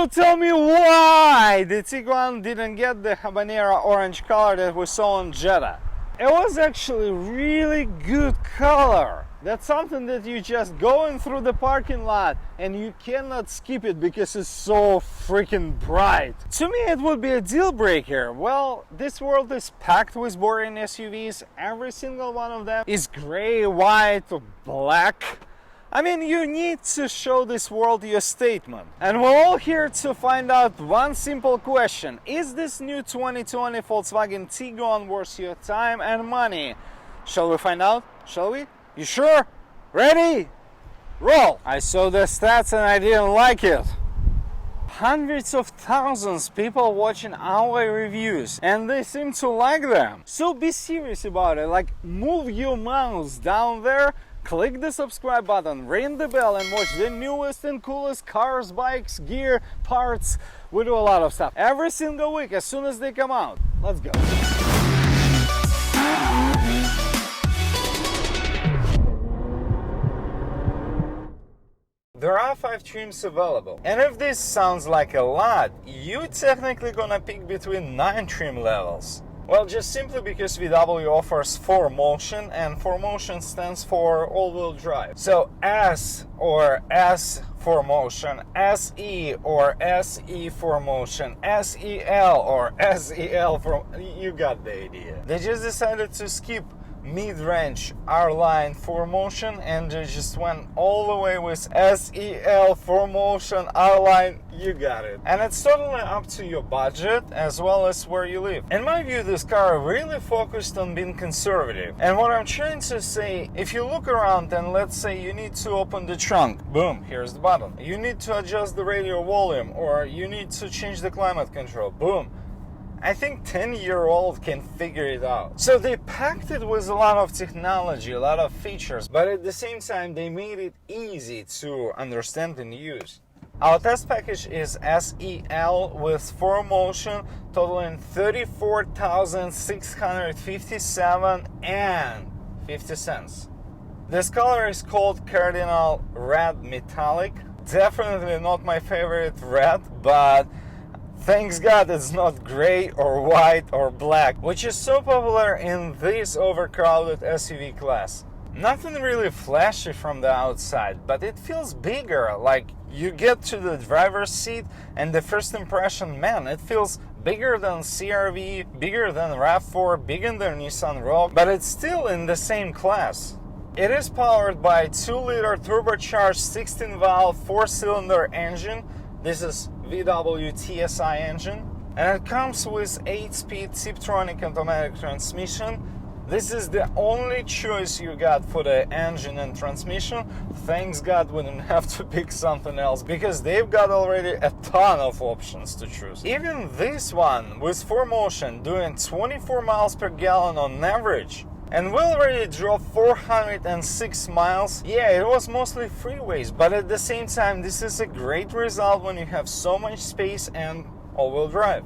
So tell me why the Tiguan didn't get the habanero orange color that we saw on Jetta. It was actually really good color. That's something that you just going through the parking lot and you cannot skip it because it's so freaking bright. To me it would be a deal breaker. Well, this world is packed with boring SUVs. Every single one of them is gray, white or black. I mean, you need to show this world your statement. And we're all here to find out one simple question. Is this new 2020 Volkswagen Tiguan worth your time and money? Shall we find out? Shall we? You sure? Ready? Roll! I saw the stats and I didn't like it. Hundreds of thousands people watching our reviews and they seem to like them. So be serious about it, like move your mouse down there, click the subscribe button, ring the bell and watch the newest and coolest cars, bikes, gear, parts. We do a lot of stuff every single week as soon as they come out. Let's go. There are 5 trims available, and if this sounds like a lot, you technically gonna pick between 9 trim levels. Well, just simply because VW offers 4Motion, and 4Motion stands for all-wheel drive. So S or S 4Motion, SE or SE 4Motion, SEL or SEL for you got the idea. They just decided to skip mid-range R-line 4Motion and they just went all the way with SEL 4Motion R-line. You got it. And it's totally up to your budget as well as where you live. In my view, this car really focused on being conservative. And what I'm trying to say, if you look around and let's say you need to open the trunk, boom, here's the button. You need to adjust the radio volume or you need to change the climate control, boom. I think 10-year-old can figure it out. So they packed it with a lot of technology, a lot of features, but at the same time they made it easy to understand and use. Our test package is SEL with 4Motion, totaling 34,657 and 50 cents. This color is called Cardinal Red Metallic. Definitely not my favorite red, but thanks God it's not gray or white or black, which is so popular in this overcrowded SUV class. Nothing really flashy from the outside, but it feels bigger, like you get to the driver's seat and the first impression, man, it feels bigger than CR-V, bigger than RAV4, bigger than Nissan Rogue, but it's still in the same class. It is powered by 2-liter turbocharged 16-valve 4-cylinder engine. This is VW TSI engine, and it comes with 8-speed Tiptronic automatic transmission. This is the only choice you got for the engine and transmission. Thanks God we didn't have to pick something else because they've got already a ton of options to choose. Even this one with 4Motion doing 24 miles per gallon on average. And we already drove 406 miles. Yeah, it was mostly freeways, but at the same time, this is a great result when you have so much space and all-wheel drive.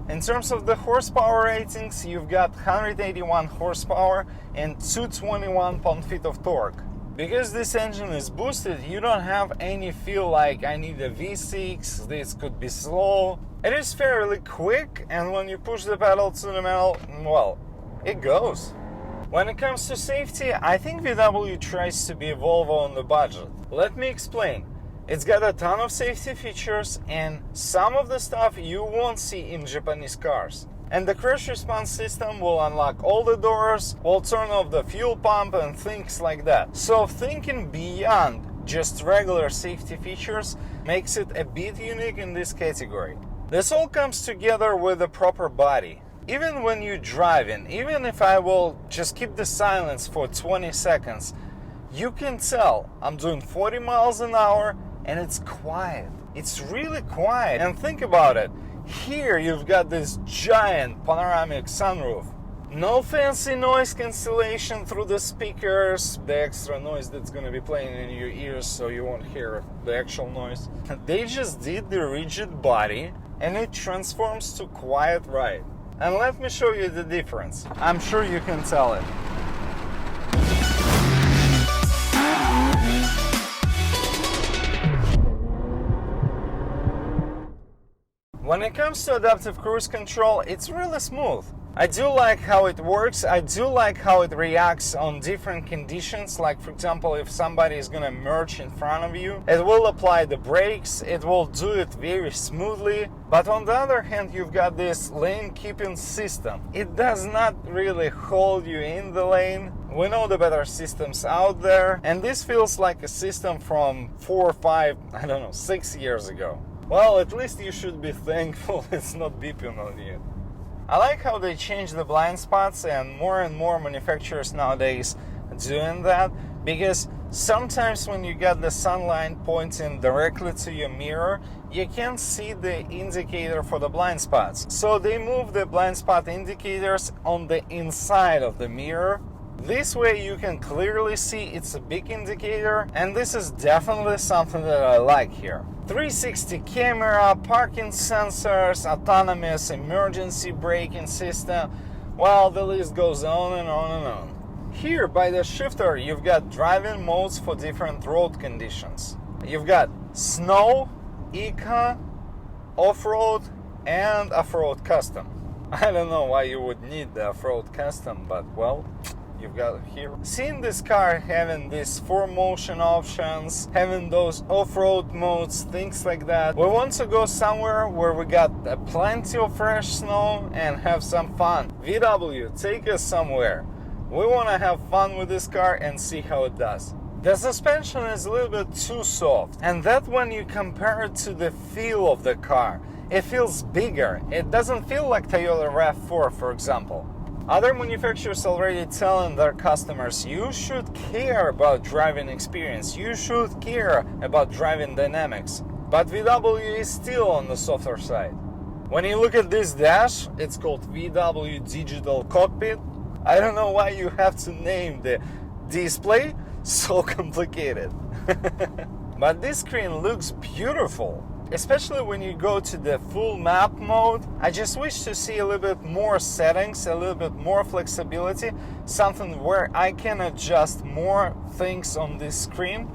In terms of the horsepower ratings, you've got 181 horsepower and 221 pound-feet of torque. Because this engine is boosted, you don't have any feel like I need a V6, this could be slow. It is fairly quick, and when you push the pedal to the metal, well, it goes. When it comes to safety, I think VW tries to be Volvo on the budget. Let me explain. It's got a ton of safety features and some of the stuff you won't see in Japanese cars. And the crash response system will unlock all the doors, will turn off the fuel pump and things like that. So thinking beyond just regular safety features makes it a bit unique in this category. This all comes together with a proper body. Even when you're driving, even if I will just keep the silence for 20 seconds, you can tell I'm doing 40 miles an hour and it's quiet. It's really quiet. And think about it. Here you've got this giant panoramic sunroof. No fancy noise cancellation through the speakers, the extra noise that's going to be playing in your ears so you won't hear the actual noise. They just did the rigid body and it transforms to quiet ride. And let me show you the difference. I'm sure you can tell it. When it comes to adaptive cruise control, it's really smooth. I do like how it works. I do like how it reacts on different conditions. Like, for example, if somebody is gonna merge in front of you, it will apply the brakes, it will do it very smoothly. But on the other hand, you've got this lane keeping system. It does not really hold you in the lane. We know the better systems out there, and this feels like a system from 4 or 5, I don't know, 6 years ago. Well, at least you should be thankful it's not beeping on you. I like how they change the blind spots, and more manufacturers nowadays doing that, because sometimes when you get the sunlight pointing directly to your mirror, you can't see the indicator for the blind spots. So they move the blind spot indicators on the inside of the mirror. This way you can clearly see it's a big indicator, and this is definitely something that I like here. 360 camera, parking sensors, autonomous emergency braking system. Well, the list goes on and on and on. Here by the shifter you've got driving modes for different road conditions. You've got snow, eco, off-road, and off-road custom. I don't know why you would need the off-road custom, but well, you've got it here. Seeing this car having these 4Motion options, having those off-road modes, things like that. We want to go somewhere where we got plenty of fresh snow and have some fun. VW, take us somewhere. We want to have fun with this car and see how it does. The suspension is a little bit too soft, and that when you compare it to the feel of the car, it feels bigger. It doesn't feel like Toyota RAV4, for example. Other manufacturers already telling their customers, you should care about driving experience, you should care about driving dynamics. But VW is still on the softer side. When you look at this dash, it's called VW Digital Cockpit. I don't know why you have to name the display so complicated. But this screen looks beautiful. Especially when you go to the full map mode. I just wish to see a little bit more settings, a little bit more flexibility, something where I can adjust more things on this screen.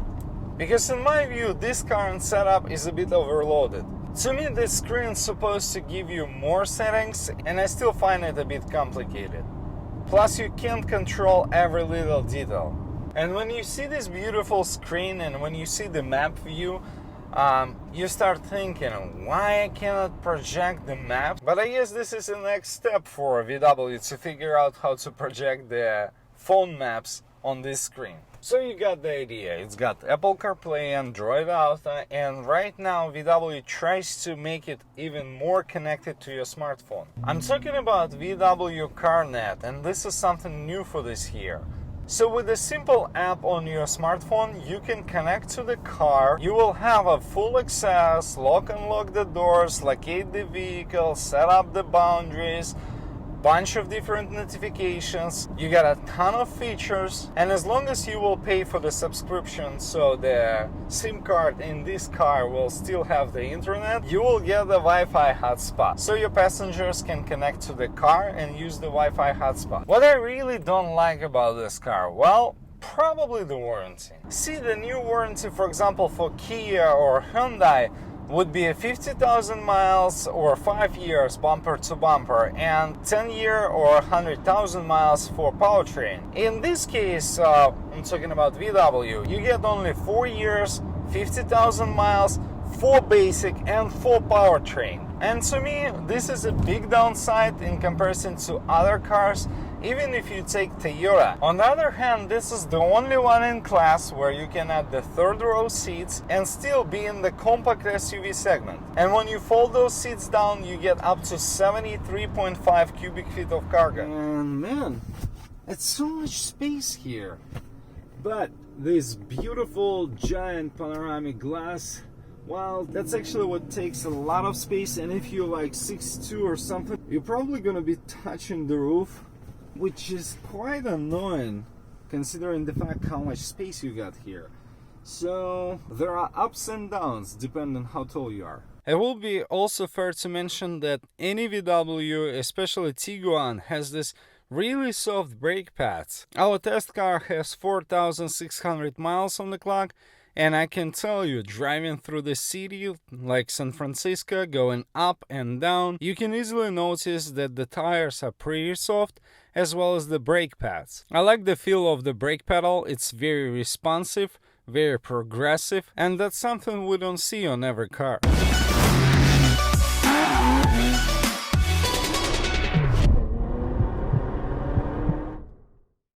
Because in my view, this current setup is a bit overloaded. To me, this screen is supposed to give you more settings, and I still find it a bit complicated. Plus, you can't control every little detail. And when you see this beautiful screen and when you see the map view, you start thinking, why I cannot project the map? But I guess this is the next step for VW to figure out how to project the phone maps on this screen. So you got the idea. It's got Apple CarPlay, Android Auto, and right now VW tries to make it even more connected to your smartphone. I'm talking about VW CarNet, and this is something new for this year. So with a simple app on your smartphone, you can connect to the car. You will have a full access, lock and lock the doors, locate the vehicle, set up the boundaries, bunch of different notifications. You got a ton of features, and as long as you will pay for the subscription, so the SIM card in this car will still have the internet, you will get the Wi-Fi hotspot, so your passengers can connect to the car and use the Wi-Fi hotspot. What I really don't like about this car, well, probably the warranty. See, the new warranty, for example, for Kia or Hyundai would be 50,000 miles or 5 years bumper to bumper, and 10-year or 100,000 miles for powertrain. In this case, I'm talking about VW, you get only 4 years, 50,000 miles, 4 basic and 4 powertrain. And to me, this is a big downside in comparison to other cars, even if you take Toyota. On the other hand, this is the only one in class where you can add the third row seats and still be in the compact SUV segment. And when you fold those seats down, you get up to 73.5 cubic feet of cargo. And man, it's so much space here. But this beautiful giant panoramic glass, well, that's actually what takes a lot of space, and if you're like 6'2" or something, you're probably gonna be touching the roof, which is quite annoying considering the fact how much space you got here. So there are ups and downs depending on how tall you are. It will be also fair to mention that any VW, especially Tiguan, has this really soft brake pads. Our test car has 4,600 miles on the clock, And I can tell you, driving through the city like San Francisco, going up and down, you can easily notice that the tires are pretty soft, as well as the brake pads. I like the feel of the brake pedal. It's very responsive, very progressive, and that's something we don't see on every car.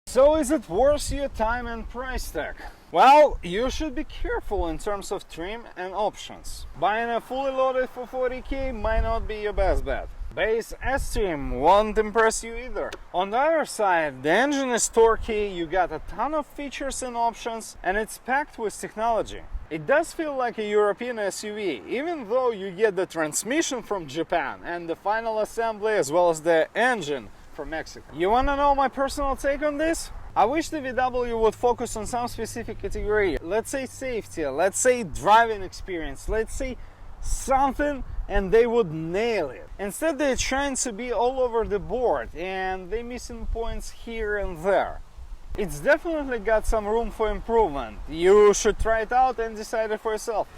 So is it worth your time and price tag? Well, you should be careful in terms of trim and options. Buying a fully loaded for 40k might not be your best bet. Base S-trim won't impress you either. On the other side, the engine is torquey, you got a ton of features and options, and it's packed with technology. It does feel like a European SUV, even though you get the transmission from Japan and the final assembly as well as the engine from Mexico. You wanna know my personal take on this? I wish the VW would focus on some specific category. Let's say safety, let's say driving experience, let's say something, and they would nail it. Instead, they're trying to be all over the board and they're missing points here and there. It's definitely got some room for improvement. You should try it out and decide it for yourself.